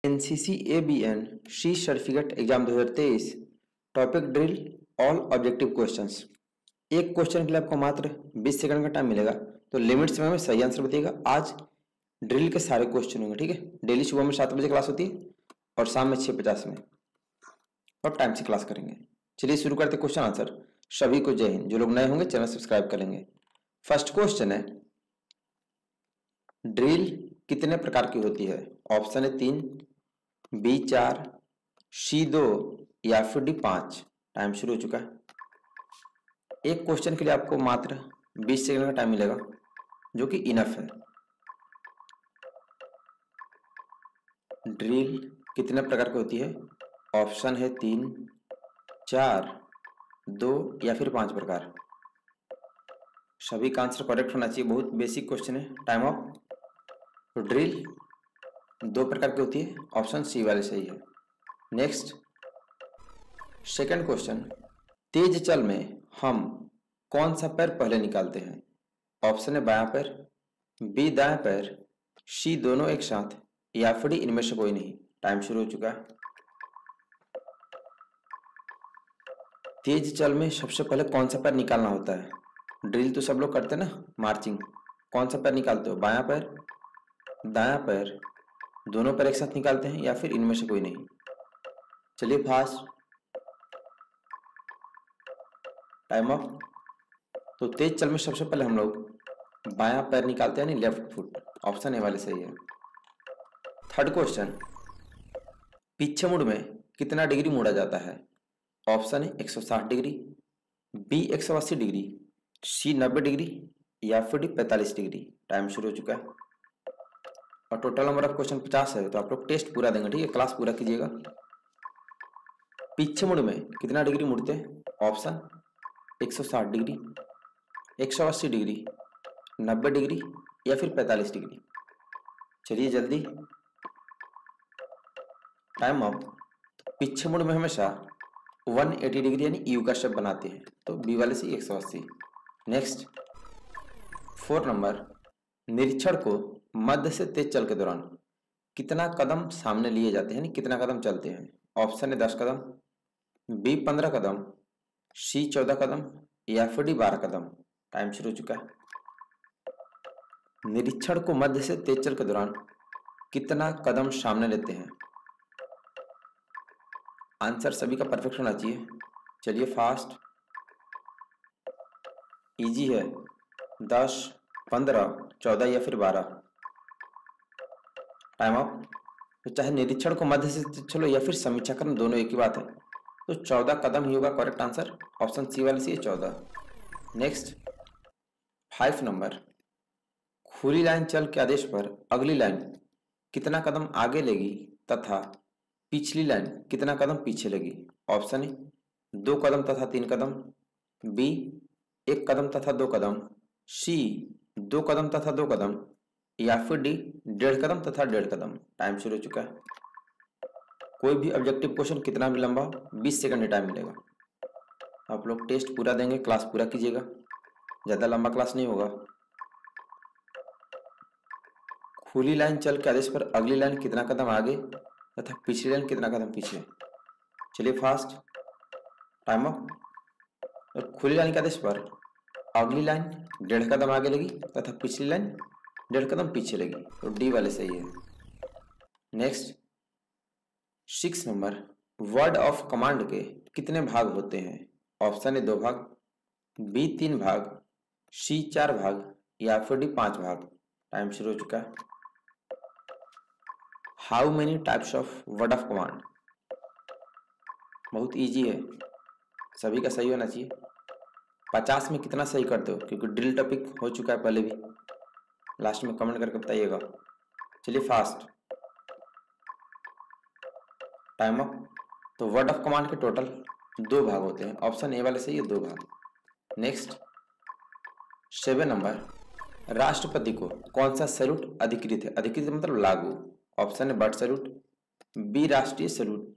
NCC A B and C certificate exam 2023 topic drill all objective questions. एक question के लिए आपको मात्र 20 सेकंड का टाइम मिलेगा, तो लिमिट समय में सही आंसर बताइएगा। आज ड्रिल के सारे क्वेश्चन होंगे, ठीक है। डेली सुबह में 7 बजे क्लास होती है और शाम में 6:50 में, और टाइम से क्लास करेंगे। चलिए शुरू करते क्वेश्चन आंसर। सभी को जय हिंद। जो लोग नए होंगे चैनल सब्सक्राइब कर लेंगे। फर्स्ट क्वेश्चन है, ड्रिल कितने प्रकार की होती है? ऑप्शन है 3, बी 4, सी 2 या फिर डी 5। टाइम शुरू हो चुका है। एक क्वेश्चन के लिए आपको मात्र 20 सेकंड का टाइम मिलेगा, जो कि इनफ है। ड्रिल कितने प्रकार की होती है? ऑप्शन है 3, 4, 2 या फिर 5 प्रकार। सभी का आंसर करेक्ट होना चाहिए। बहुत बेसिक क्वेश्चन है। Time of. तो ड्रिल 2 प्रकार की होती है, ऑप्शन सी वाले सही है। नेक्स्ट सेकंड क्वेश्चन, तेज चल में हम कौन सा पैर पहले निकालते हैं? ऑप्शन है बायां पैर, बी दायां पैर, सी दोनों एक साथ या फिर इनमें से कोई नहीं। टाइम शुरू हो चुका है। तेज चल में सबसे पहले कौन सा पैर निकालना होता है? ड्रिल तो सब लोग करते हैं ना, मार्चिंग। कौन सा पैर निकालते हो? बायां पैर, दायां पैर, दोनों पैर एक साथ निकालते हैं या फिर इनमें से कोई नहीं? चलिए फास्ट। Time of. तो तेज चल में सबसे पहले हम लोग बायां पैर निकालते हैं, यानी लेफ्ट फुट। ऑप्शन ए वाले सही है। थर्ड क्वेश्चन, पीछे मुड़ में कितना डिग्री मोड़ा जाता है? ऑप्शन है 160 डिग्री, बी 180 डिग्री, सी 90 डिग्री या फिर डी 45 डिग्री। टाइम शुरू हो चुका है। और टोटल नंबर ऑफ क्वेश्चन 50 है, तो आप लोग टेस्ट पूरा देंगे, ठीक है। क्लास पूरा कीजिएगा। पीछे मुड़ में कितना डिग्री मुड़ते हैं? ऑप्शन 160 डिग्री, 180 डिग्री, 90 डिग्री या फिर 45 डिग्री। चलिए जल्दी। Time of. पीछे मुड़ में हमेशा 180 डिग्री यानी यू का शेप बनाते हैं, तो बी वाले से 180। नेक्स्ट 4 नंबर, निरीक्षण को मध्य से तेज चल के दौरान कितना कदम सामने लिए जाते हैं, यानी कितना कदम चलते हैं? ऑप्शन है 10 कदम, बी 15 कदम, सी 14 कदम या फिर डी 12 कदम। टाइम शुरू हो चुका है। निरीक्षण को मध्य से तेज चल के दौरान कितना कदम सामने लेते हैं? आंसर सभी का परफेक्ट होना चाहिए। चलिए फास्ट। इजी है। 10, 15, 14 या फिर 12। Time of. तो चाहे निरीक्षण को मध्य से चलो या फिर समीक्षा करना, दोनों एक ही बात है। तो 14 कदम ही होगा करेक्ट आंसर। ऑप्शन सी वाले से 14। नेक्स्ट 5 नंबर, खुली लाइन चल के आदेश पर अगली लाइन कितना कदम आगे लेगी तथा पिछली लाइन कितना कदम पीछे लेगी? ऑप्शन है 2 कदम तथा 3 कदम, बी 1 कदम तथा 2 कदम, सी 2 कदम तथा 2 कदम या फिर डी 1.5 कदम तथा 1.5 कदम। टाइम शुरू हो चुका है। कोई भी ऑब्जेक्टिव क्वेश्चन कितना भी लंबा, 20 सेकंड टाइम मिलेगा। आप लोग टेस्ट पूरा देंगे, क्लास पूरा कीजिएगा, ज्यादा लंबा क्लास नहीं होगा। खुली लाइन चल के आदेश पर अगली लाइन कितना कदम आगे तथा पिछली लाइन कितना कदम पीछे? चलिए फास्ट। Time of. और खुली लाइन के आदेश पर अगली लाइन 1.5 कदम आगे लेगी तथा पिछली लाइन 1.5 कदम पीछे लेगी, तो डी वाले सही है। Next 6 number, word of command के कितने भाग होते हैं? ऑप्शन है 2 भाग, बी 3 भाग, सी 4 भाग या फिर डी 5 भाग। टाइम शुरू हो चुका है। How many types of word of command? बहुत इजी है, सभी का सही होना चाहिए। 50 में कितना सही करते हो, क्योंकि ड्रिल टॉपिक हो चुका है पहले भी। लास्ट में कमेंट करके बताइएगा। चलिए फास्ट। Time up. तो वर्ड ऑफ कमांड के टोटल 2 भाग होते हैं, ऑप्शन ए वाले सही है, 2 भाग। नेक्स्ट 7 नंबर, राष्ट्रपति को कौन सा सैल्यूट अधिकृत है? अधिकृत मतलब लागू। ऑप्शन है बर्ड सैल्यूट, बी राष्ट्रीय सैल्यूट,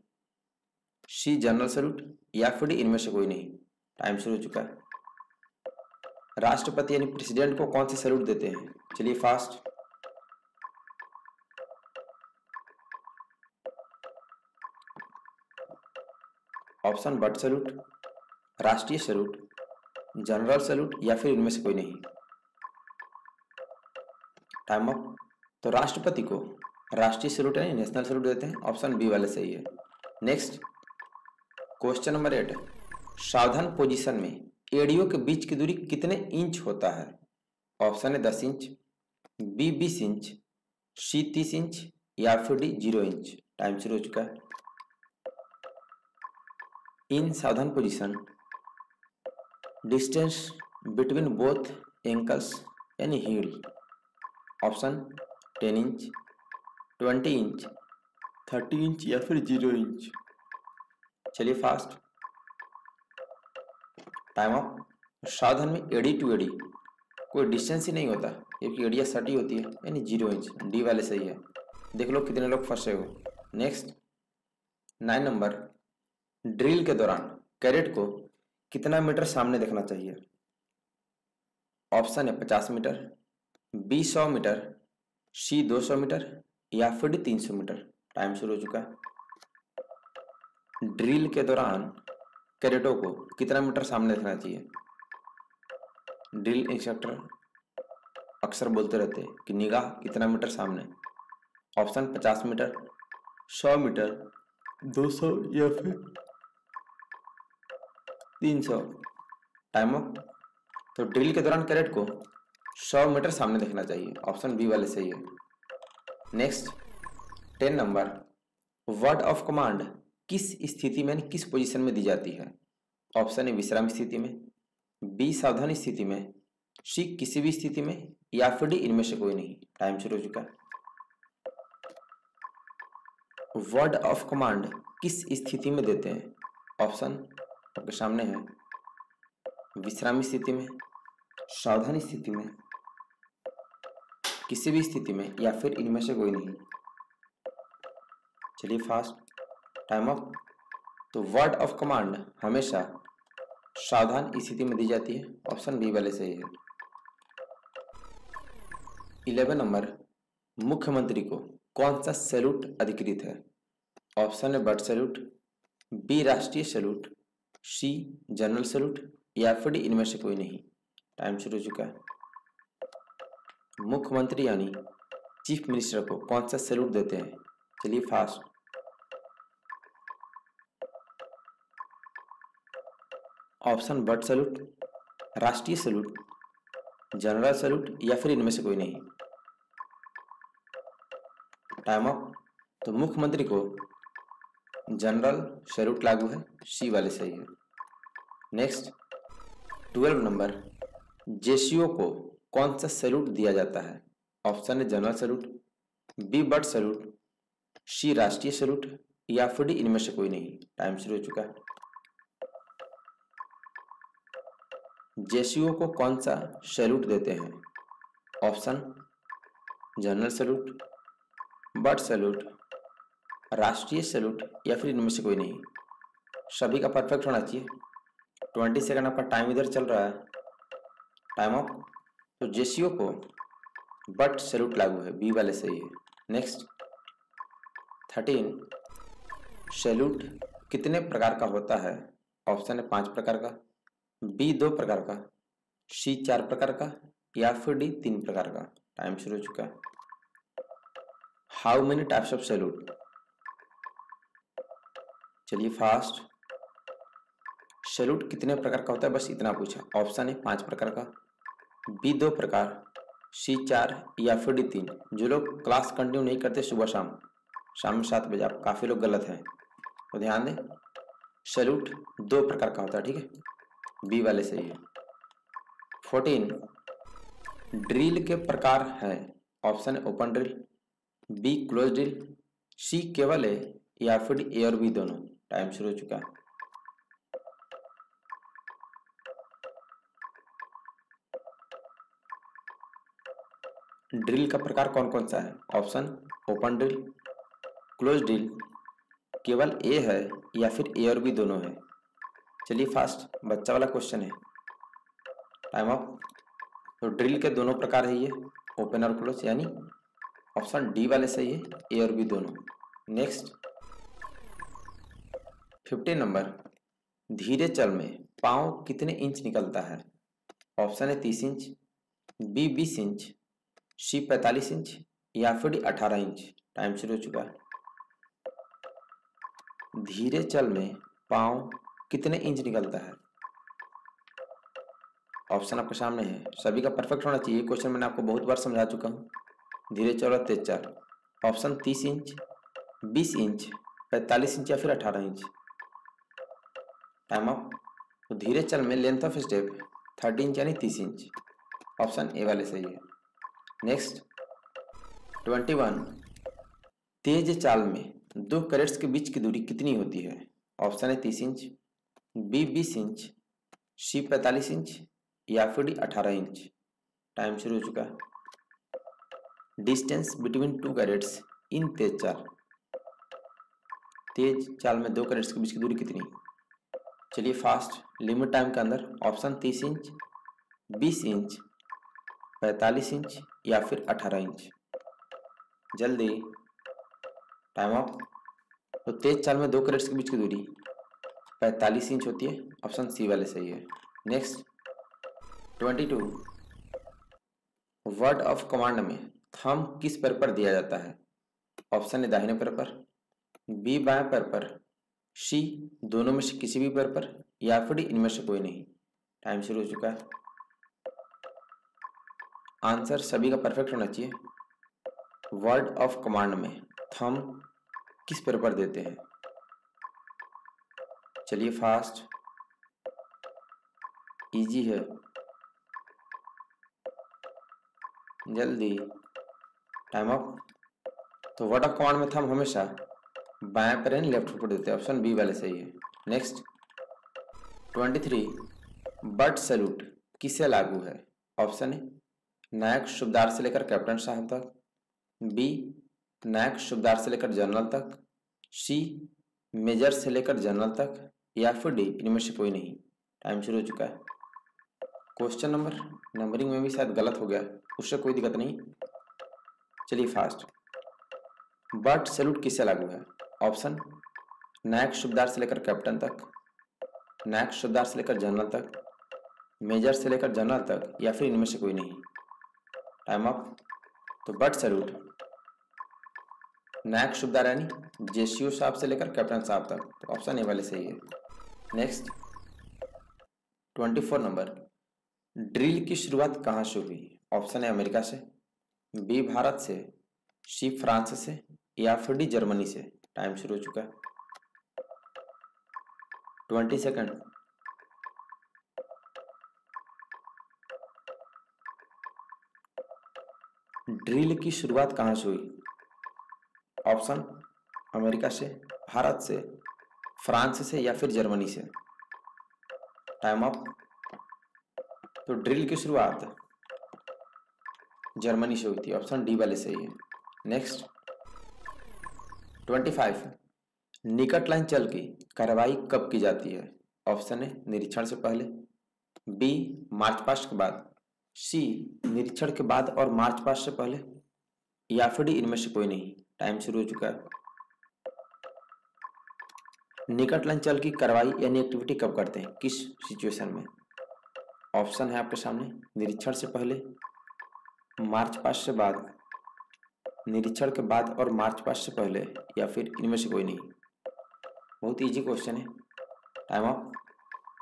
सी जनरल सैल्यूट या फिर डी इनमें से कोई नहीं। टाइम शुरू हो चुका है। राष्ट्रपति यानी प्रेसिडेंट को कौन से सैल्यूट देते हैं? चलिए फास्ट। ऑप्शन बट सैल्यूट, राष्ट्रीय सैल्यूट, जनरल सैल्यूट या फिर इनमें से कोई नहीं। Time up. तो राष्ट्रपति को राष्ट्रीय सैल्यूट यानी नेशनल सैल्यूट देते हैं, ऑप्शन बी वाले सही है। नेक्स्ट क्वेश्चन नंबर 8, सावधान पोजीशन में एड़ियों के बीच की दूरी कितने इंच होता है? ऑप्शन है 10 इंच, बी 20 इंच, सी 30 इंच या फिर डी 0 इंच। टाइम शुरू हो चुका है। इन सावधान position distance between both ankles यानी हील, ऑप्शन 10 इंच, 20 इंच, 30 इंच या फिर 0 इंच। चलिए फास्ट, टाइम अप। सावधान में एडी टू एडी कोई डिस्टेंस ही नहीं होता क्योंकि एडिया सटी होती है यानी 0 इंच। डी वाले सही है। देख लो कितने लोग फंसे हो। नेक्स्ट 9 नंबर, ड्रिल के दौरान कैडेट को कितना मीटर सामने देखना चाहिए? ऑप्शन है 50 मीटर, बी 100 मीटर, सी 200 मीटर या फिर डी 300 मीटर। टाइम शुरू हो चुका है। ड्रिल के दौरान कैडेटों को कितना मीटर सामने देखना चाहिए? ड्रिल इंस्ट्रक्टर अक्सर बोलते रहते हैं कि निगाह कितना मीटर सामने। ऑप्शन 50 मीटर, 100 मीटर, 200 या फिर 300। Time up. तो ड्रिल के दौरान कैडेट को 100 मीटर सामने देखना चाहिए, ऑप्शन बी वाले सही है। Next 10 number, word of command किस स्थिति में किस पोजीशन में दी जाती है? ऑप्शन है विश्राम स्थिति में, बी सावधानी स्थिति में, सी किसी भी स्थिति में या फिर डी इनमें से कोई नहीं। टाइम शुरू हो चुका है। वर्ड ऑफ कमांड किस स्थिति में देते हैं? ऑप्शन आपके सामने है, विश्रामी स्थिति में, सावधानी स्थिति में, किसी भी स्थिति में या फिर इनमें से कोई नहीं। चलिए फास्ट, टाइम अप। तो वर्ड ऑफ कमांड हमेशा सावधान स्थिति में दी जाती है, ऑप्शन बी वाले सही है। 11 नंबर, मुख्यमंत्री को कौन सा सैल्यूट अधिकृत है? ऑप्शन है बट सैल्यूट, बी राष्ट्रीय सैल्यूट, सी जनरल सैल्यूट या फिर डी इनमें से कोई नहीं। टाइम शुरू हो चुका है। मुख्यमंत्री यानी चीफ मिनिस्टर को कौन सा सैल्यूट देते हैं? चलिए फास्ट, ऑप्शन बट सैल्यूट, राष्ट्रीय सैल्यूट, जनरल सैल्यूट या फिर इनमें से कोई नहीं। Time up. तो मुख्यमंत्री को जनरल सैल्यूट लागू है, सी वाले सही है। नेक्स्ट 12 नंबर, जेसीओ को कौन सा सैल्यूट दिया जाता है? ऑप्शन है general salute, B butt salute, C राष्ट्रीय सैल्यूट या फिर डी इनमें से कोई नहीं। टाइम शुरू हो चुका है। जेसीओ को कौन सा सैल्यूट देते हैं? Option general salute, but salute, राष्ट्रीय सैल्यूट या फिर इनमें से कोई नहीं। सभी का परफेक्ट होना चाहिए। 20 सेकंड आपका टाइम इधर चल रहा है। Time up. तो जेसीओ को बट सैल्यूट लागू है, बी वाले सही है। नेक्स्ट 13, सैल्यूट कितने प्रकार का होता है? ऑप्शन है 5 प्रकार का, बी 2 प्रकार का, सी 4 प्रकार का या फिर डी 3 प्रकार का। टाइम शुरू हो चुका है। How many types of salute? चलिए फास्ट, सैल्यूट कितने प्रकार का होता है बस इतना पूछा। ऑप्शन है 5 प्रकार का, बी 2 प्रकार, सी 4 या फिर डी 3। जो लोग क्लास कंटिन्यू नहीं करते सुबह शाम में 7 बजे, आप काफी लोग गलत हैं तो ध्यान दें। सैल्यूट 2 प्रकार का होता है, ठीक है, बी वाले सही है। 14, ड्रिल के प्रकार हैं। ऑप्शन है open drill, B close drill, C केवल ए या फिर ए और बी दोनों। टाइम शुरू हो चुका है। ड्रिल का प्रकार कौन कौन सा है? Option open drill, close drill, केवल ए है या फिर ए और बी दोनों है। चलिए फास्ट, बच्चा वाला क्वेश्चन है। Time up. तो ड्रिल के दोनों प्रकार है ये, ओपन और क्लोज, यानी ऑप्शन डी वाले सही है, ए और बी दोनों। नेक्स्ट 15 नंबर, धीरे चल में पाँव कितने इंच निकलता है? ऑप्शन है 30 इंच, बी 20 इंच, सी 45 इंच या फिर डी 18 इंच। टाइम शुरू हो चुका है। धीरे चल में पाँव कितने इंच निकलता है? ऑप्शन आपके सामने है, सभी का परफेक्ट होना चाहिए। क्वेश्चन मैंने आपको बहुत बार समझा चुका हूँ। धीरे चल और तेज चल। ऑप्शन 30 इंच, 20 इंच, 45 इंच या फिर 18 इंच। Time up. तो धीरे चल में लेंथ ऑफ स्टेप 30 इंच यानी 30 इंच। ऑप्शन ए वाले सही है। नेक्स्ट 21, तेज चाल में 2 कैरेट्स के बीच की दूरी कितनी होती है? ऑप्शन है 30 इंच, बी 20 इंच, सी 45 इंच या फिर डी 18 इंच। टाइम शुरू हो चुका है। डिस्टेंस बिटवीन 2 कैरेट्स इन तेज चाल। तेज चाल में 2 कैरेट्स के बीच की दूरी कितनी? चलिए फास्ट, लिमिट टाइम के अंदर। ऑप्शन 30 इंच, 20 इंच, 45 इंच या फिर 18 इंच। जल्दी, टाइम अप। तो तेज चाल में 2 कैरेट्स के बीच की दूरी 45 इंच होती है। ऑप्शन सी वाले सही है। नेक्स्ट 22, वर्ड ऑफ कमांड में थंब किस पैर पर दिया जाता है? ऑप्शन है दाहिने पैर पर, बी बाएं पैर पर, सी दोनों में से किसी भी पैर पर या फिर डी इनमें से कोई नहीं। टाइम शुरू हो चुका है। आंसर सभी का परफेक्ट होना चाहिए। वर्ड ऑफ कमांड में थंब किस पैर पर देते हैं? चलिए फास्ट, इजी है, जल्दी, टाइम अप। तो वर्ड ऑफ कमांड में थंब हमेशा बाएं पैर यानी लेफ्ट पर देते हैं। ऑप्शन बी वाले सही है। नेक्स्ट 23, बर्ड सैल्यूट किसे लागू है? ऑप्शन है नायक सूबेदार से लेकर कैप्टन साहब तक, बी नायक सूबेदार से लेकर जनरल तक, सी मेजर से लेकर जनरल तक या फिर डी इनमें से कोई नहीं। टाइम शुरू हो चुका है। क्वेश्चन नंबरिंग में भी शायद गलत हो गया, उससे कोई दिक्कत नहीं। चलिए फास्ट, बर्ड सैल्यूट किसे लागू है? ऑप्शन नायक सूबेदार से लेकर कैप्टन तक, नायक सूबेदार से लेकर जनरल तक, मेजर से लेकर जनरल तक या फिर इनमें से कोई नहीं। Time up. तो बर्ड सैल्यूट नायक सूबेदार यानी जेसीओ साहब से लेकर कैप्टन साहब तक। तो ऑप्शन ए वाले सही है। नेक्स्ट 24 नंबर, ड्रिल की शुरुआत कहाँ से हुई? ऑप्शन है अमेरिका से, बी भारत से, सी फ्रांस से या फिर डी जर्मनी से। टाइम शुरू हो चुका है। 20 सेकंड। ड्रिल की शुरुआत कहाँ से हुई? ऑप्शन अमेरिका से, भारत से, फ्रांस से या फिर जर्मनी से। Time up. तो ड्रिल की शुरुआत जर्मनी से हुई थी। ऑप्शन डी वाले सही है। नेक्स्ट 25, निकट लाइन चल की कार्रवाई कब की जाती है? ऑप्शन है निरीक्षण से पहले, बी मार्च पास्ट के बाद, सी निरीक्षण के बाद और मार्च पास्ट से पहले या फिर डी इनमें से कोई नहीं। टाइम शुरू हो चुका है। निकट लाइन चल की कार्रवाई यानी एक्टिविटी कब करते हैं, किस सिचुएशन में? ऑप्शन है आपके सामने, निरीक्षण से पहले, मार्च पास्ट से बाद, निरीक्षण के बाद और मार्च पास्ट से पहले या फिर इनमें से कोई नहीं। बहुत इजी क्वेश्चन है। Time up.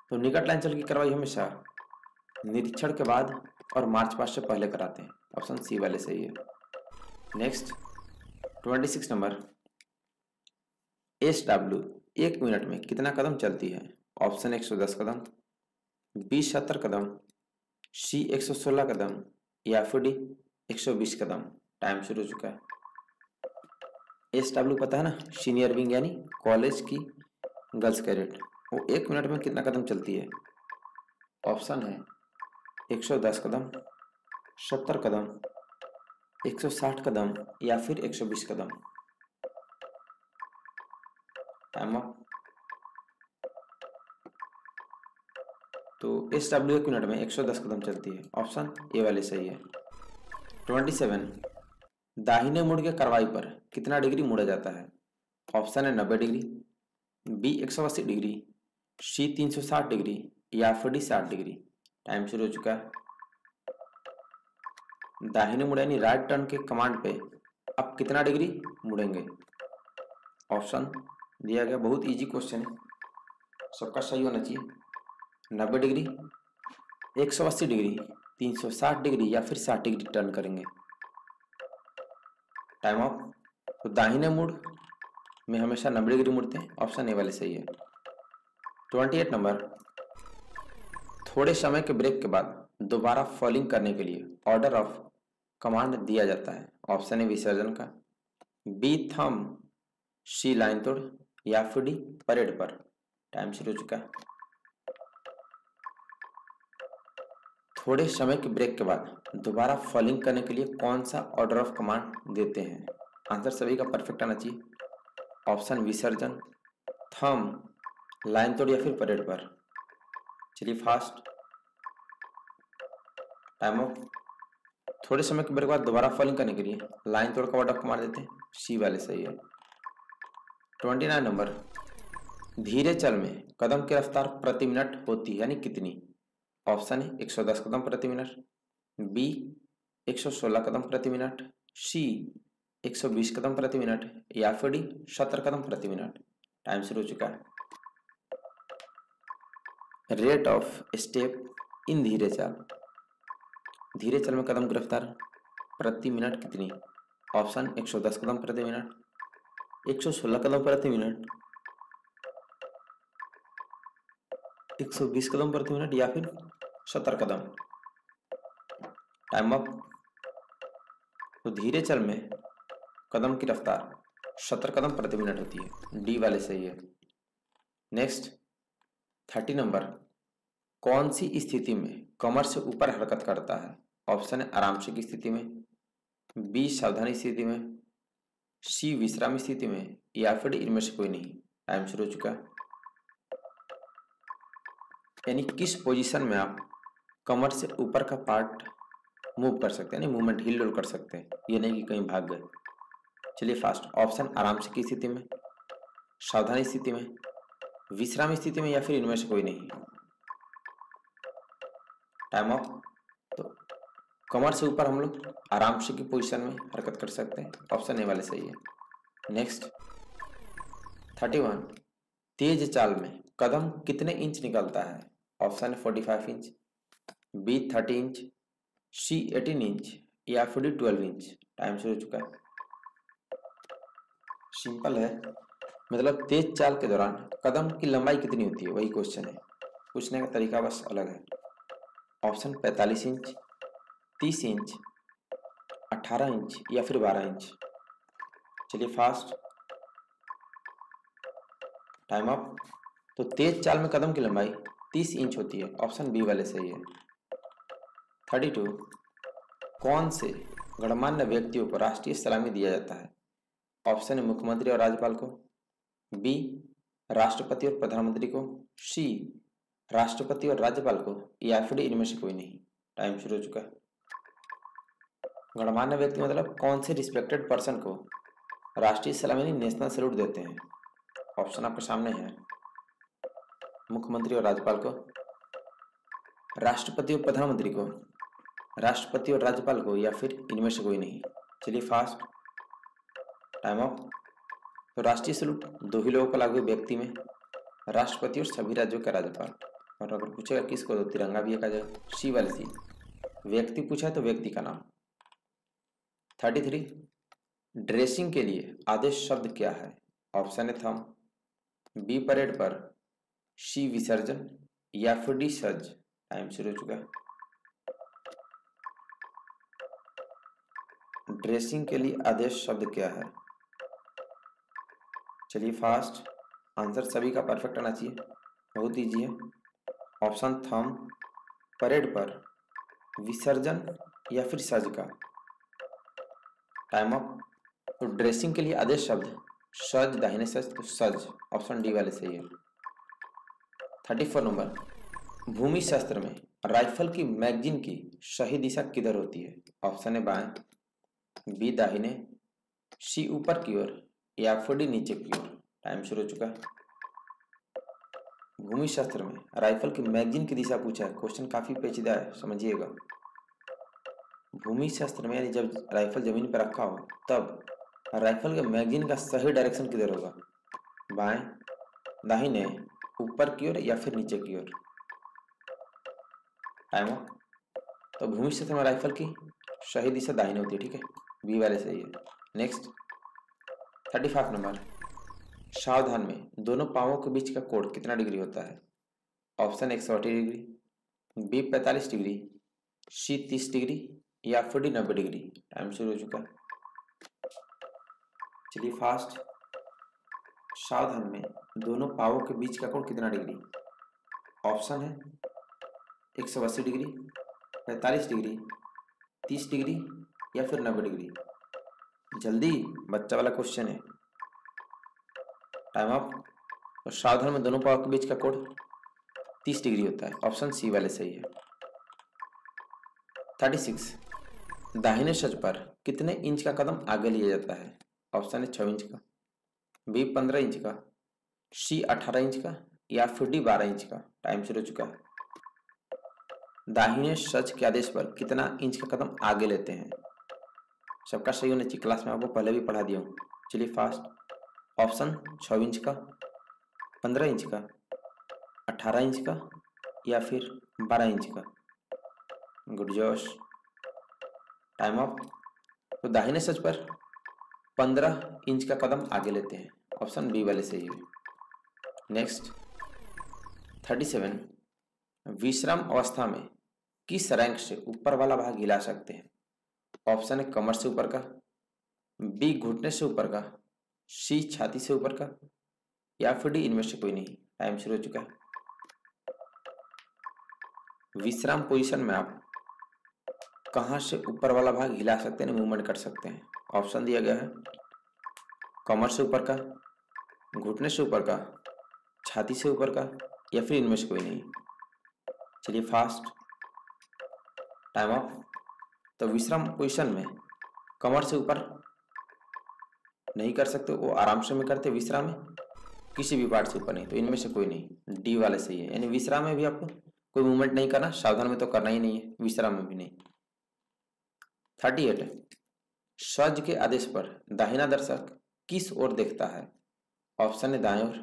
तो निकट लाइन चल की कार्रवाई हमेशा निरीक्षण के बाद और मार्च पास्ट से पहले कराते हैं। ऑप्शन सी वाले सही है। नेक्स्ट 26 नंबर, SW 1 मिनट में कितना कदम चलती है? ऑप्शन 110 कदम, बी 70 कदम, सी 116 कदम या फिर डी 120 कदम। टाइम शुरू हो चुका है। SW पता है ना, सीनियर विंग यानी कॉलेज की गर्ल्स कैडेट। वो 1 मिनट में कितना कदम चलती है? ऑप्शन है 110 कदम, 70 कदम, 160 कदम या फिर 120 कदम। Time up. तो SW 1 मिनट में 110 कदम चलती है। ऑप्शन ए वाले सही है। 27, दाहिने मुड़ के कार्रवाई पर कितना डिग्री मुड़ा जाता है? ऑप्शन है 90 डिग्री, बी 180 डिग्री, सी 360 डिग्री या फिर डी 60 डिग्री। टाइम शुरू हो चुका है। दाहिने मुड़े यानी राइट टर्न के कमांड पे आप कितना डिग्री मुड़ेंगे? ऑप्शन दिया गया, बहुत इजी क्वेश्चन है, सबका सही होना चाहिए। 90 डिग्री, 180 डिग्री, 360 डिग्री या फिर 60 डिग्री टर्न करेंगे। Time of. तो दाहिने मुड़ में हमेशा 90 डिग्री मुड़ते हैं, ऑप्शन ए वाले सही है। 28 नंबर, थोड़े समय के ब्रेक के बाद दोबारा फॉलिंग करने के लिए ऑर्डर ऑफ कमांड दिया जाता है। ऑप्शन ए विसर्जन का, बी थम, सी लाइन तोड़ या फिर डी परेड पर। टाइम शुरू हो चुका है। थोड़े समय के ब्रेक के बाद दोबारा फॉलिंग करने के लिए कौन सा ऑर्डर ऑफ कमांड देते हैं? आंसर सभी का परफेक्ट आना चाहिए। ऑप्शन विसर्जन, थम, लाइन तोड़ या फिर परेड पर। चलिए फास्ट। Time of. थोड़े समय के ब्रेक के बाद दोबारा फॉलिंग करने के लिए लाइन तोड़ का ऑर्डर ऑफ कमांड देते हैं, सी वाले सही है। 29 नंबर, धीरे चल में कदम की रफ्तार प्रति मिनट होती है यानी कितनी? ऑप्शन है 110 कदम प्रति मिनट, बी 116 कदम प्रति मिनट, सी 120 कदम प्रति मिनट या फिर डी 70 कदम प्रति मिनट। टाइम शुरू हो चुका है। रेट ऑफ स्टेप इन धीरे चाल, धीरे चल में कदम की रफ्तार प्रति मिनट कितनी? ऑप्शन 110 कदम प्रति मिनट, 116 कदम प्रति मिनट, 120 कदम प्रति मिनट या फिर 70 कदम। Time up. तो धीरे चल में कदम की रफ्तार 70 कदम प्रति मिनट होती है, डी वाले सही है। नेक्स्ट 30 नंबर, कौन सी स्थिति में कमर से ऊपर हरकत करता है? ऑप्शन है आराम से की स्थिति में, बी सावधानी स्थिति में, सी विश्राम स्थिति में या फिर इनमें से कोई नहीं। टाइम शुरू हो चुका है। यानी किस पोजीशन में आप कमर से ऊपर का पार्ट मूव कर सकते हैं, यानी मूवमेंट हिल डुल कर सकते हैं, ये नहीं कि कहीं भाग गए। चलिए फास्ट। ऑप्शन आराम से की स्थिति में, सावधानी स्थिति में, विश्राम स्थिति में या फिर इनमें से कोई नहीं। Time of. तो कमर से ऊपर हम लोग आराम से की पोजीशन में हरकत कर सकते हैं, ऑप्शन ए वाले सही है। नेक्स्ट 31, तेज चाल में कदम कितने इंच निकलता है? ऑप्शन 45 इंच, बी 30 इंच, सी 18 इंच या फिर डी 12 इंच। टाइम शुरू हो चुका है। सिंपल है, मतलब तेज चाल के दौरान कदम की लंबाई कितनी होती है वही क्वेश्चन है, पूछने का तरीका बस अलग है। ऑप्शन 45 इंच, 30 इंच, 18 इंच या फिर 12 इंच। चलिए फास्ट। Time up. तो तेज चाल में कदम की लंबाई 30 इंच होती है, ऑप्शन बी वाले सही है। 32, कौन से गणमान्य व्यक्तियों को राष्ट्रीय सलामी दिया जाता है? ऑप्शन है मुख्यमंत्री और राज्यपाल को, बी राष्ट्रपति और प्रधानमंत्री को, सी राष्ट्रपति और राज्यपाल को या फिर इनमें से कोई नहीं। टाइम शुरू हो चुका है। गणमान्य व्यक्ति मतलब कौन से रिस्पेक्टेड पर्सन को राष्ट्रीय सलामी नेशनल सैल्यूट देते हैं? ऑप्शन आपके सामने है, मुख्यमंत्री और राज्यपाल को, राष्ट्रपति और प्रधानमंत्री को, राष्ट्रपति और राज्यपाल को या फिर इनमें से कोई नहीं। चलिए फास्ट। Time of. तो राष्ट्रीय सैल्यूट दो ही लोगों को लागू है व्यक्ति में, राष्ट्रपति और सभी राज्यों का राज्यपाल। और अगर पूछेगा किसको तो तिरंगा भी एक आ जाएगा, सी वाली सी। व्यक्ति पूछा है तो व्यक्ति का नाम। 33, ड्रेसिंग के लिए आदेश शब्द क्या है? ऑप्शन है थम, बी परेड पर, सी विसर्जन या फिर डी सज। टाइम शुरू हो चुका है। ड्रेसिंग के लिए आदेश शब्द क्या है? चलिए फास्ट। आंसर सभी का परफेक्ट आना चाहिए, बहुत इजी है। ऑप्शन थम, परेड पर, विसर्जन या फिर सज का। Time up. तो ड्रेसिंग के लिए आदेश शब्द सज, दाहिने सज तो सज, ऑप्शन डी वाले सही है। 34 नंबर, भूमि शस्त्र में राइफल की मैगजीन की सही दिशा किधर होती है? ऑप्शन है बाएं, बी दाहिने, सी ऊपर की ओर या फिर डी नीचे की ओर। टाइम शुरू हो चुका है। भूमि शास्त्र में राइफल की मैगजीन की दिशा पूछा है, क्वेश्चन काफी पेचीदा है, समझिएगा। भूमि शास्त्र में यानी जब राइफल जमीन पर रखा हो तब राइफल के मैगजीन का सही डायरेक्शन किधर होगा, बाएं, दाहिने, ऊपर की ओर या फिर नीचे की ओर। Time up. तो भूमि शास्त्र में राइफल की सही दिशा दाहिने होती है, ठीक है, बी वाले सही है। नेक्स्ट 35 नंबर, सावधान में दोनों पांवों के बीच का कोण कितना डिग्री होता है। ऑप्शन 180 डिग्री, बी 45 डिग्री, सी 30 डिग्री या फिर डी 90 डिग्री। टाइम शुरू हो चुका है, चलिए फास्ट। सावधान में दोनों पांवों के बीच का कोण कितना डिग्री। ऑप्शन है 180 डिग्री, 45 डिग्री, 30 डिग्री या फिर 90 डिग्री। जल्दी, बच्चा वाला क्वेश्चन है। Time up. तो सावधान में दोनों पांवों के बीच का कोण 30 डिग्री होता है, ऑप्शन सी वाले सही है। 36, दाहिने सज पर कितने इंच का कदम आगे लिया जाता है। ऑप्शन है 6 इंच का, बी 15 इंच का, सी 18 इंच का या फिर डी 12 इंच का। टाइम शुरू हो चुका है। दाहिने सज के आदेश पर कितना इंच का कदम आगे लेते हैं। सबका सही होना चाहिए, क्लास में आपको पहले भी पढ़ा दिया हूँ। चलिए फास्ट। ऑप्शन 6 इंच का, 15 इंच का, 18 इंच का या फिर 12 इंच का। गुड जोश। Time up. तो दाहिने सज पर 15 इंच का कदम आगे लेते हैं, ऑप्शन बी वाले सही है। नेक्स्ट 37, विश्राम अवस्था में किस रैंक से ऊपर वाला भाग हिला सकते हैं। ऑप्शन है कमर से ऊपर का, बी घुटने से ऊपर का, सी छाती से ऊपर का या फिर डी इनमें से कोई नहीं। टाइम शुरू हो चुका है। विश्राम पोजीशन में आप कहां से ऊपर वाला भाग हिला सकते हैं, मूवमेंट कर सकते हैं। ऑप्शन दिया गया है कमर से ऊपर का, घुटने से ऊपर का, छाती से ऊपर का या फिर इनमें से कोई नहीं। चलिए फास्ट। Time up. तो विश्राम पोजीशन में कमर से ऊपर नहीं कर सकते, वो आराम से में करते। विश्राम में किसी भी पार्ट से ऊपर नहीं, तो इनमें से कोई नहीं, डी वाले सही है। यानी विश्राम में भी आपको कोई मूवमेंट नहीं करना, सावधान में तो करना ही नहीं है, विश्राम में भी नहीं। 38, सज के आदेश पर दाहिना दर्शक किस ओर देखता है। ऑप्शन है दाएं ओर,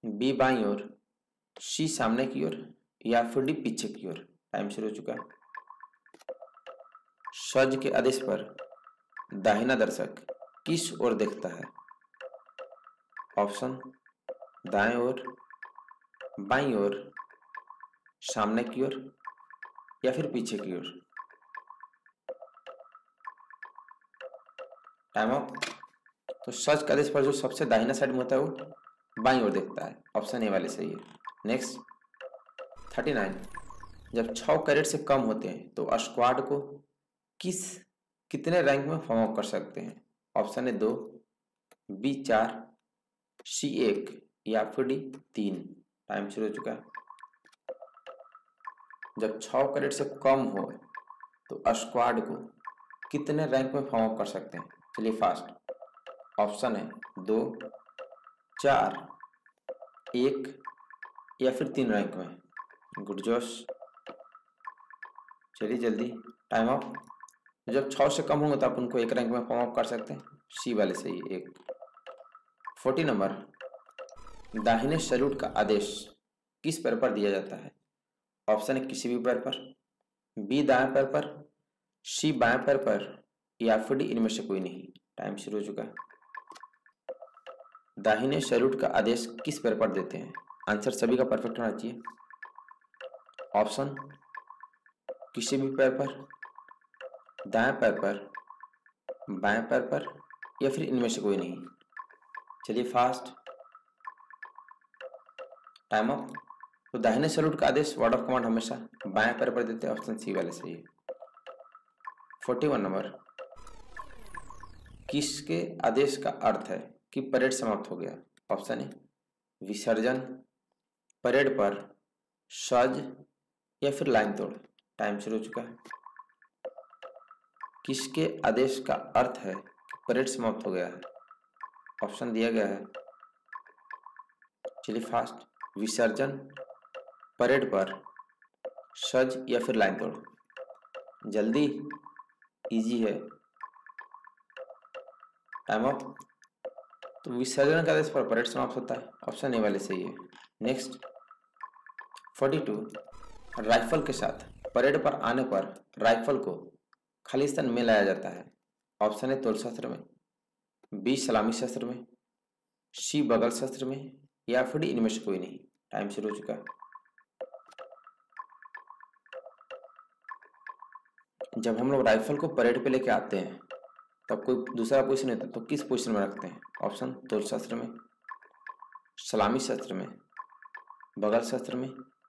बी बाईं ओर, सी सामने की ओर या फिर डी पीछे की ओर। टाइम शुरू हो चुका है। सज के आदेश पर दाहिना दर्शक किस ओर देखता है। ऑप्शन दाएं ओर, बाईं ओर, सामने की ओर या फिर पीछे की ओर। Time up. तो सज के आदेश पर जो सबसे दाहिना साइड में होता है वो बाईं ओर देखता है, ऑप्शन ए वाले सही है। नेक्स्ट 39, जब 6 कैरेट से कम होते हैं तो स्क्वाड को कितने रैंक में फॉर्म अप कर सकते हैं। ऑप्शन है 2, बी 4, सी 1 या फिर डी 3। टाइम शुरू हो चुका है। जब 6 कैरेट से कम हो तो स्क्वाड को कितने रैंक में फॉर्म अप कर सकते हैं। चलिए फास्ट। ऑप्शन है 2, 4, 1 या फिर 3 रैंक में। गुड जोश। चलिए जल्दी, टाइम अप। जब 6 से कम होंगे तो आप उनको 1 रैंक में फॉर्म अप कर सकते हैं, सी वाले सही है 1। 40 नंबर, दाहिने सैल्यूट का आदेश किस पैर पर दिया जाता है। ऑप्शन है किसी भी पैर पर, बी दाएं पैर पर, सी बाएं पैर पर या फिर डी इनमें से कोई नहीं। टाइम शुरू हो चुका है। दाहिने सैल्यूट का आदेश किस पैर पर देते हैं। आंसर सभी का परफेक्ट होना चाहिए। ऑप्शन किसी भी पैर पर, दाएं पैर पर, बाएं पैर पर या फिर इनमें से कोई नहीं। चलिए फास्ट। Time up. तो दाहिने सैल्यूट का आदेश वर्ड ऑफ कमांड हमेशा बाएं पैर पर देते हैं, ऑप्शन सी वाले सही है। 41 नंबर, किसके आदेश का अर्थ है कि परेड समाप्त हो गया। ऑप्शन है विसर्जन, परेड पर, सज या फिर लाइन तोड़। टाइम शुरू हो चुका है। किसके आदेश का अर्थ है कि परेड समाप्त हो गया है। ऑप्शन दिया गया है, चलिए फास्ट। विसर्जन, परेड पर, सज या फिर लाइन तोड़। जल्दी, इजी है। Time up. तो विसर्जन के आदेश पर परेड समाप्त होता है, ऑप्शन ए वाले सही है। नेक्स्ट 42, राइफल के साथ परेड पर आने पर राइफल को खालिस्तान में लाया जाता है, ऑप्शन है तोर शस्त्र में, बी सलामी शस्त्र में, सी बगल शस्त्र में, या फिर इनमें से कोई नहीं। टाइम शुरू हो चुका है। जब हम लोग राइफल को परेड पे लेके आते हैं तब कोई दूसरा पोजीशन नहीं होता, तो किस पोजीशन में रखते हैं? ऑप्शन तोर शस्त्र में, सलामी शस्त्र में, बगल शस्त्र में,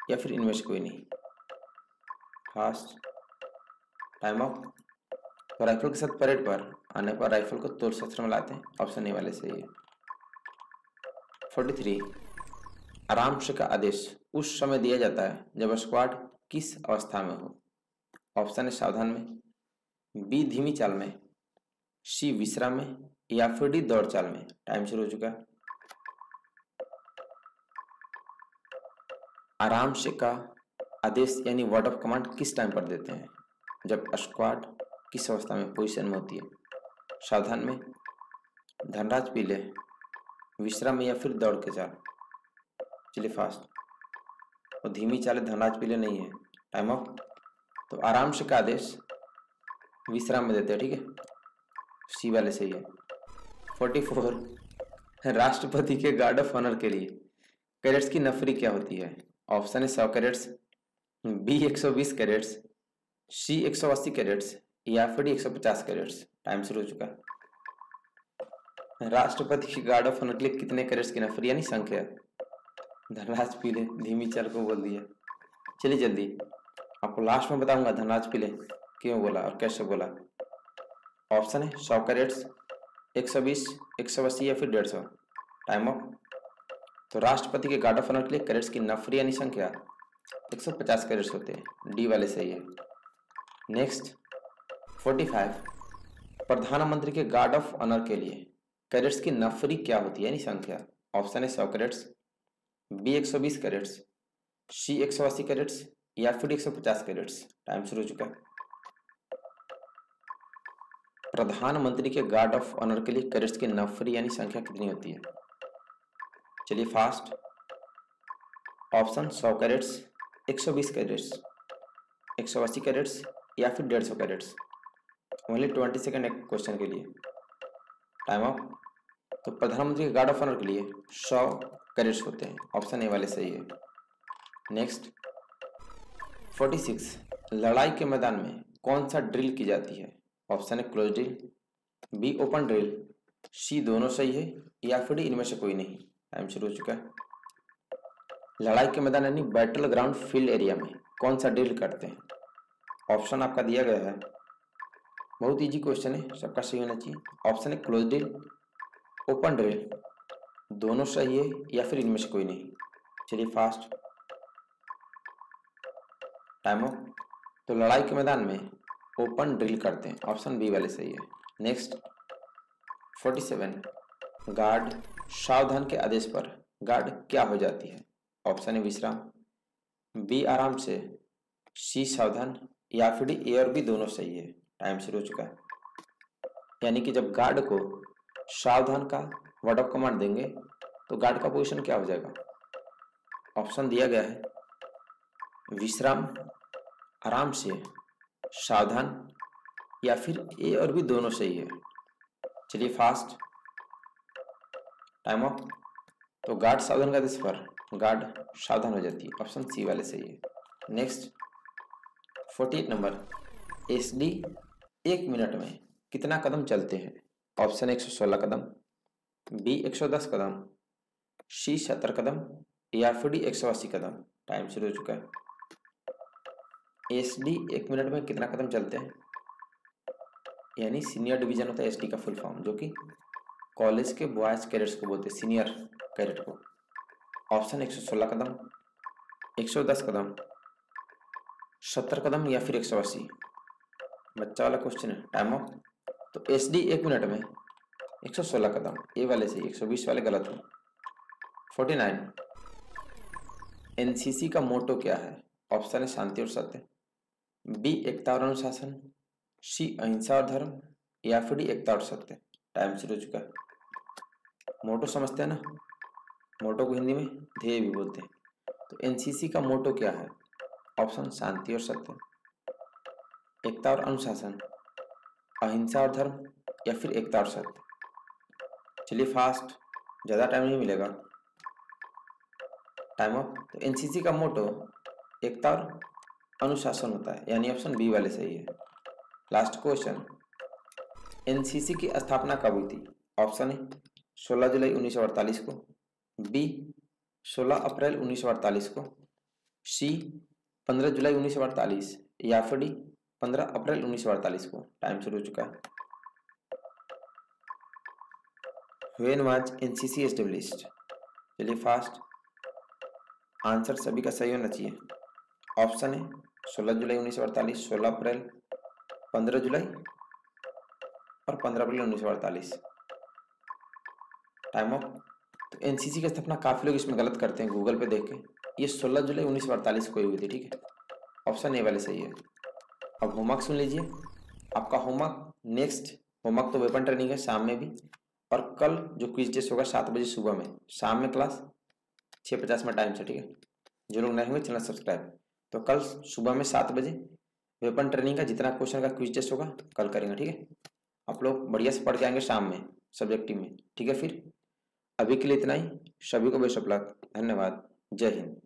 या फिर इनमें से कोई नहीं। Fast, time of. तो राइफल के साथ परेड पर आने पर राइफल को तोर शस्त्र में लाते हैं, ऑप्शन ए वाले सही है। 43, आराम से का आदेश उस समय दिया जाता है जब स्क्वाड किस अवस्था में हो, ऑप्शन है सावधान में, बी धीमी चाल में, सी विश्राम में, या फिर डी दौड़ चाल में। टाइम शुरू हो चुका है। आराम से का आदेश यानी वर्ड ऑफ कमांड किस टाइम पर देते हैं? जब स्क्वाड किस अवस्था में, पोजीशन में होती है? सावधान में, धनराज पीले, विश्राम में, या फिर दौड़ के चाल। चलिए फास्ट। और धीमी चाल धनराज पीले नहीं है। Time of. तो आराम से का आदेश विश्राम में देते हैं, ठीक है, सी वाले सही है। 44, राष्ट्रपति के गार्ड ऑफ ऑनर के लिए कैडेट्स की नफरी क्या होती है? ऑप्शन है 100 कैडेट्स, बी 120 कैडेट्स, सी 180 कैडेट्स, या फिर 150 कैडेट्स। टाइम शुरू हो चुका है। राष्ट्रपति के गार्ड ऑफ ऑनर के लिए कितने कैडेट्स की नफरी यानी संख्या? धनराज पीले धीमी चाल को बोल दिया। चलिए जल्दी, आपको लास्ट में बताऊंगा धनराज पीले क्यों बोला और कैसे बोला। ऑप्शन है 100 कैडेट्स, 120, 180, या फिर 150। Time of. तो राष्ट्रपति के गार्ड ऑफ ऑनर के लिए कैडेट्स की नफरी यानी संख्या 150 कैडेट्स होते हैं, डी वाले सही है। नेक्स्ट 45, प्रधानमंत्री के गार्ड ऑफ ऑनर के लिए कैडेट्स की नफरी क्या होती है यानी संख्या? ऑप्शन है 100 कैडेट्स, बी 120 कैडेट्स, सी 180 कैडेट्स, या फिर 150 कैडेट्स। टाइम शुरू हो चुका है। प्रधानमंत्री के गार्ड ऑफ ऑनर के लिए कैडेट्स की नफरी यानी संख्या कितनी होती है? चलिए fast. Option 100 cadets, 120 cadets, 180 cadets, या फिर 150 कैडेट्स। ओनली 20 सेकेंड एक क्वेश्चन के लिए। Time of. तो प्रधानमंत्री के गार्ड ऑफ ऑनर के लिए 100 कैडेट्स होते हैं, ऑप्शन ए वाले सही है। नेक्स्ट 46, लड़ाई के मैदान में कौन सा ड्रिल की जाती है? ऑप्शन है close drill, B open drill, C दोनों सही है, या फिर डी इनमें से कोई नहीं। टाइम शुरू हो चुका है। लड़ाई के मैदान यानी बैटल ग्राउंड फील्ड एरिया में कौन सा ड्रिल करते हैं? ऑप्शन आपका दिया गया है, बहुत इजी क्वेश्चन है, सबका सही होना चाहिए। ऑप्शन है क्लोज ड्रिल, ओपन ड्रिल, दोनों सही है, या फिर इनमें से कोई नहीं। चलिए फास्ट। Time of. तो लड़ाई के मैदान में ओपन ड्रिल करते हैं, ऑप्शन बी वाले सही है। नेक्स्ट 47, गार्ड सावधान के आदेश पर गार्ड क्या हो जाती है? ऑप्शन है विश्राम, बी आराम से, सी सावधान, या फिर डी ए और बी दोनों सही है। टाइम शुरू हो चुका है। यानी कि जब गार्ड को सावधान का वर्ड ऑफ कमांड देंगे तो गार्ड का पोजीशन क्या हो जाएगा? ऑप्शन दिया गया है विश्राम, आराम से, सावधान, या फिर ए और बी दोनों सही है। चलिए फास्ट। Time of. तो गार्ड सावधान का आदेश पर गार्ड सावधान हो जाती है, ऑप्शन सी वाले सही है। नेक्स्ट 48 नंबर, एसडी 1 मिनट में कितना कदम चलते हैं? ऑप्शन 116 कदम, बी 110 कदम, सी 70 कदम, या फिर डी 180 कदम। टाइम शुरू हो चुका है। एसडी 1 मिनट में कितना कदम चलते हैं यानी सीनियर डिवीजन होता है एसडी का फुल फॉर्म, जो कि कॉलेज के बॉयज कैडेट्स को बोलते हैं, सीनियर कैडेट को। ऑप्शन 116 कदम, 110 कदम, 70 कदम, या फिर 180। बच्चा वाला क्वेश्चन है। Time of. तो एसडी 1 मिनट में 116 कदम, ए वाले से 120 वाले गलत हो। 49, एनसीसी का मोटो क्या है? ऑप्शन है शांति और सत्य, बी एकता और अनुशासन, सी अहिंसा और धर्म, या फिर डी एकता और सत्य। टाइम शुरू हो चुका है। मोटो समझते हैं ना, मोटो को हिंदी में ध्येय भी बोलते हैं। तो एनसीसी का मोटो क्या है? ऑप्शन शांति और सत्य, एकता और अनुशासन, अहिंसा और धर्म, या फिर एकता और सत्य। चलिए फास्ट, ज़्यादा टाइम नहीं मिलेगा। Time up. तो एनसीसी का मोटो एकता और अनुशासन होता है, यानी ऑप्शन बी वाले सही है। लास्ट क्वेश्चन, एनसीसी की स्थापना कब हुई थी? ऑप्शन है 16 जुलाई 1948 को, बी 16 अप्रैल 1948 को, सी 15 जुलाई 1948, या फिर डी 15 अप्रैल 1948 को। टाइम शुरू हो चुका है। When was NCC established? चलिए फास्ट, आंसर सभी का सही होना चाहिए। ऑप्शन है 16 जुलाई 1948, 16 अप्रैल, 15 जुलाई और 15 अप्रैल 1948। Time of. तो एनसीसी की स्थापना काफी लोग इसमें गलत करते हैं गूगल पे देख के। ये 16 जुलाई 1948 को हुई थी, ठीक है। ऑप्शन ए वाले सही है। अब होमवर्क सुन लीजिए। आपका होमवर्क, नेक्स्ट होमवर्क तो वेपन ट्रेनिंग है शाम में भी, और कल जो क्विज टेस्ट होगा 7 बजे सुबह में, शाम में क्लास 6:50 में टाइम से, ठीक है। जो लोग नए हुए चैनल सब्सक्राइब। तो कल सुबह में 7 बजे वेपन ट्रेनिंग का जितना क्वेश्चन का क्विज टेस्ट होगा कल करेंगे, ठीक है। आप लोग बढ़िया से पढ़ के आएंगे शाम में सब्जेक्टिव में, ठीक है। फिर अभी के लिए इतना ही। सभी को बेस्ट ऑफ लक। धन्यवाद। जय हिंद।